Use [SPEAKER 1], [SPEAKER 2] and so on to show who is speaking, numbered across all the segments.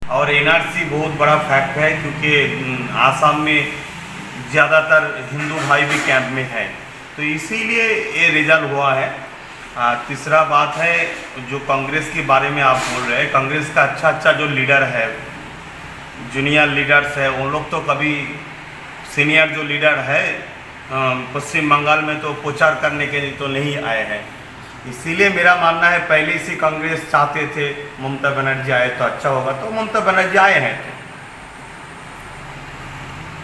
[SPEAKER 1] और एनआरसी बहुत बड़ा फैक्ट है, क्योंकि आसाम में ज़्यादातर हिंदू भाई भी कैंप में है, तो इसीलिए ये रिजल्ट हुआ है। तीसरा बात है, जो कांग्रेस के बारे में आप बोल रहे हैं, कांग्रेस का अच्छा जो लीडर है, जूनियर लीडर्स है, उन लोग तो कभी सीनियर जो लीडर है पश्चिम बंगाल में तो प्रचार करने के लिए तो नहीं आए हैं। इसीलिए मेरा मानना है पहले से कांग्रेस चाहते थे ममता बनर्जी आए तो अच्छा होगा, तो ममता बनर्जी आए हैं।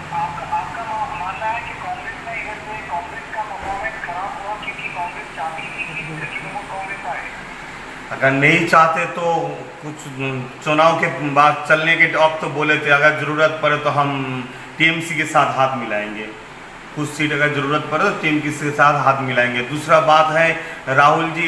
[SPEAKER 1] तो
[SPEAKER 2] आपका मानना है कि कांग्रेस में इधर से कांग्रेस का परफॉर्मेंस खराब हुआ क्योंकि कांग्रेस चाहती थी कि तृणमूल कांग्रेस आए?
[SPEAKER 1] अगर नहीं चाहते तो कुछ चुनाव के बाद चलने के वक्त तो बोले थे अगर ज़रूरत पड़े तो हम टीएमसी के साथ हाथ मिलाएंगे, कुछ सीट अगर ज़रूरत पड़े तो टीएमसी के साथ हाथ मिलाएंगे। दूसरा बात है, राहुल जी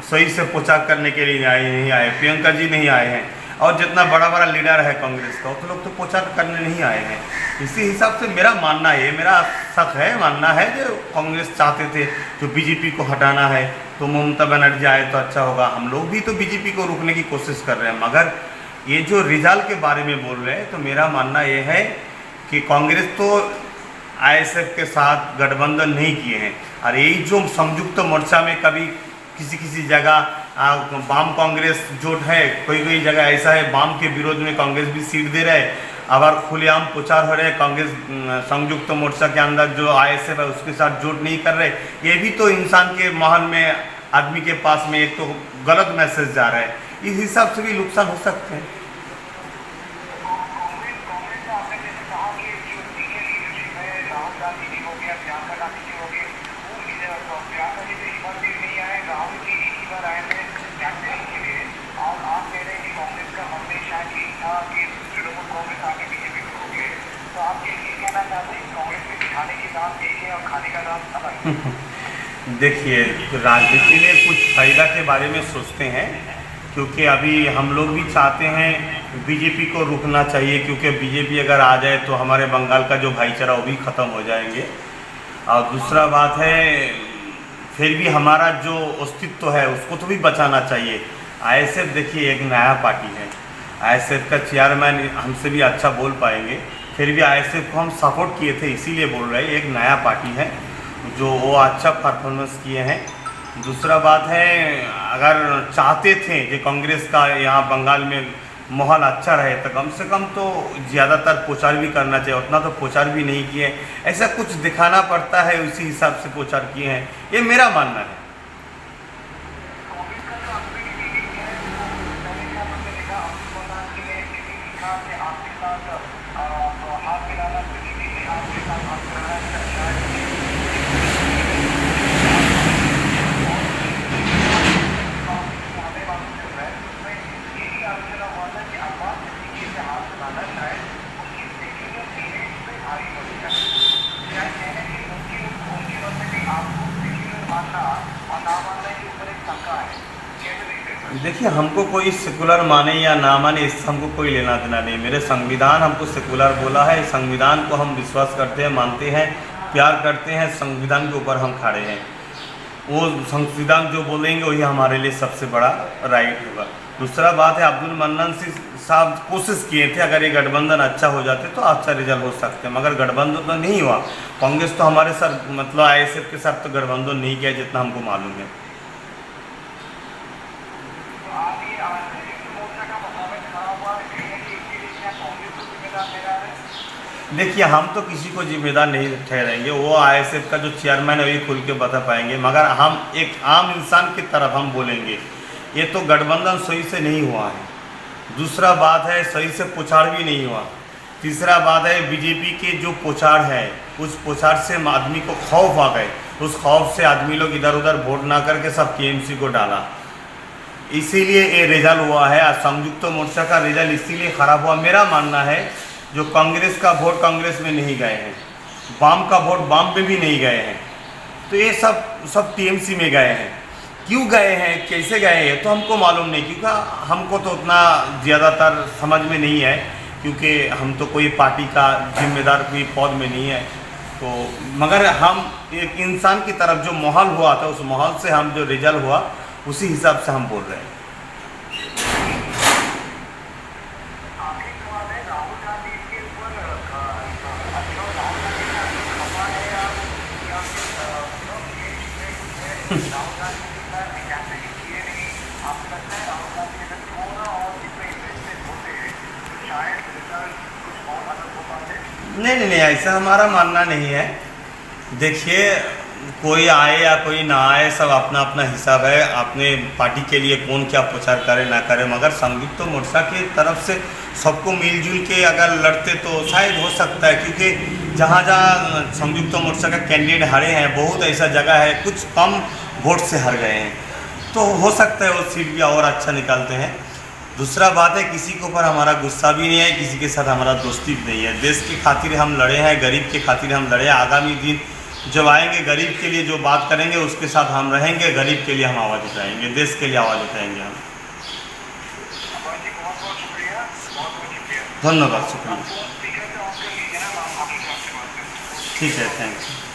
[SPEAKER 1] सही से प्रचार करने के लिए नहीं आए, प्रियंका जी नहीं आए हैं, और जितना बड़ा लीडर है कांग्रेस का तो लोग तो प्रचार करने नहीं आए हैं। इसी हिसाब से मेरा मानना है, मेरा शक है, मानना है जो कांग्रेस चाहते थे जो बीजेपी को हटाना है तो ममता बनर्जी आए तो अच्छा होगा। हम लोग भी तो बीजेपी को रोकने की कोशिश कर रहे हैं, मगर ये जो रिजल्ट के बारे में बोल रहे हैं तो मेरा मानना ये है कि कांग्रेस तो आईएसएफ के साथ गठबंधन नहीं किए हैं, और यही जो संयुक्त मोर्चा में कभी किसी जगह वाम कांग्रेस जो है, कोई जगह ऐसा है वाम के विरोध में कांग्रेस भी सीट दे रहा है, अगर खुलेआम प्रचार हो रहे हैं कांग्रेस संयुक्त मोर्चा के अंदर जो आईएसएफ है उसके साथ जोड़ नहीं कर रहे। ये भी तो इंसान के महल में आदमी के पास में एक तो गलत मैसेज जा रहा है, इस हिसाब से भी नुकसान हो सकते हैं। देखिए, राजनीति में कुछ फायदा के बारे में सोचते हैं, क्योंकि अभी हम लोग भी चाहते हैं बीजेपी को रुकना चाहिए, क्योंकि बीजेपी अगर आ जाए तो हमारे बंगाल का जो भाईचारा वो भी ख़त्म हो जाएंगे। और दूसरा बात है, फिर भी हमारा जो अस्तित्व है उसको तो भी बचाना चाहिए। आईएसएफ देखिए एक नया पार्टी है, आईएसएफ का चेयरमैन हमसे भी अच्छा बोल पाएंगे, फिर भी आईएसएफ को हम सपोर्ट किए थे, इसीलिए बोल रहे हैं एक नया पार्टी है जो वो अच्छा परफॉर्मेंस किए हैं। दूसरा बात है, अगर चाहते थे कि कांग्रेस का यहाँ बंगाल में माहौल अच्छा रहे तो कम से कम तो ज़्यादातर प्रचार भी करना चाहिए, उतना तो प्रचार भी नहीं किए, ऐसा कुछ दिखाना पड़ता है, उसी हिसाब से प्रचार किए हैं, ये मेरा मानना है। देखिए, हमको कोई सेकुलर माने या ना माने इससे हमको कोई लेना देना नहीं। मेरे संविधान हमको सेकुलर बोला है, संविधान को हम विश्वास करते हैं, मानते हैं, प्यार करते हैं, संविधान के ऊपर हम खड़े हैं। वो संविधान जो बोलेंगे वही हमारे लिए सबसे बड़ा राइट होगा। दूसरा बात है, अब्दुल मन्नान साहब कोशिश किए थे अगर ये गठबंधन अच्छा हो जाते तो अच्छा रिजल्ट हो सकते हैं, मगर गठबंधन तो नहीं हुआ। कांग्रेस तो हमारे साथ मतलब आईएसएफ के साथ तो गठबंधन नहीं किया जितना हमको मालूम है। देखिए, हम तो किसी को जिम्मेदार नहीं ठहराएंगे, वो आईएसएफ का जो चेयरमैन है वही खुल के बता पाएंगे, मगर हम एक आम इंसान की तरफ हम बोलेंगे ये तो गठबंधन सही से नहीं हुआ है। दूसरा बात है, सही से प्रचार भी नहीं हुआ। तीसरा बात है, बीजेपी के जो प्रचार है उस प्रचार से आदमी को खौफ आ गए, उस खौफ से आदमी लोग इधर उधर वोट ना करके सब टीएमसी को डाला, इसीलिए ये रिजल्ट हुआ है। संयुक्त मोर्चा का रिजल्ट इसीलिए ख़राब हुआ। मेरा मानना है जो कांग्रेस का वोट कांग्रेस में नहीं गए हैं, वाम का वोट वाम में भी नहीं गए हैं, तो ये सब टीएमसी में गए हैं। क्यों गए हैं, कैसे गए हैं तो हमको मालूम नहीं, क्योंकि हमको तो उतना ज़्यादातर समझ में नहीं है, क्योंकि हम तो कोई पार्टी का जिम्मेदार कोई पद में नहीं है। तो मगर हम एक इंसान की तरफ जो माहौल हुआ था उस माहौल से हम जो रिजल्ट हुआ उसी हिसाब से हम बोल रहे हैं। नहीं, ऐसा हमारा मानना नहीं है। देखिए, कोई आए या कोई ना आए, सब अपना अपना हिसाब है। अपने पार्टी के लिए कौन क्या प्रचार करे ना करे, मगर संयुक्त मोर्चा की तरफ से सबको मिलजुल के अगर लड़ते तो शायद हो सकता है, क्योंकि जहाँ जहाँ संयुक्त मोर्चा का कैंडिडेट हारे हैं, बहुत ऐसा जगह है कुछ कम वोट से हार गए हैं, तो हो सकता है वो सीट भी और अच्छा निकालते हैं। दूसरा बात है, किसी के ऊपर हमारा गुस्सा भी नहीं है, किसी के साथ हमारा दोस्ती भी नहीं है। देश की खातिर हम लड़े हैं, गरीब के खातिर हम लड़े हैं। आगामी दिन जब आएंगे, गरीब के लिए जो बात करेंगे उसके साथ हम रहेंगे, गरीब के लिए हम आवाज़ उठाएंगे, देश के लिए आवाज़ उठाएंगे हम। धन्यवाद, शुक्रिया। ठीक है, थैंक यू।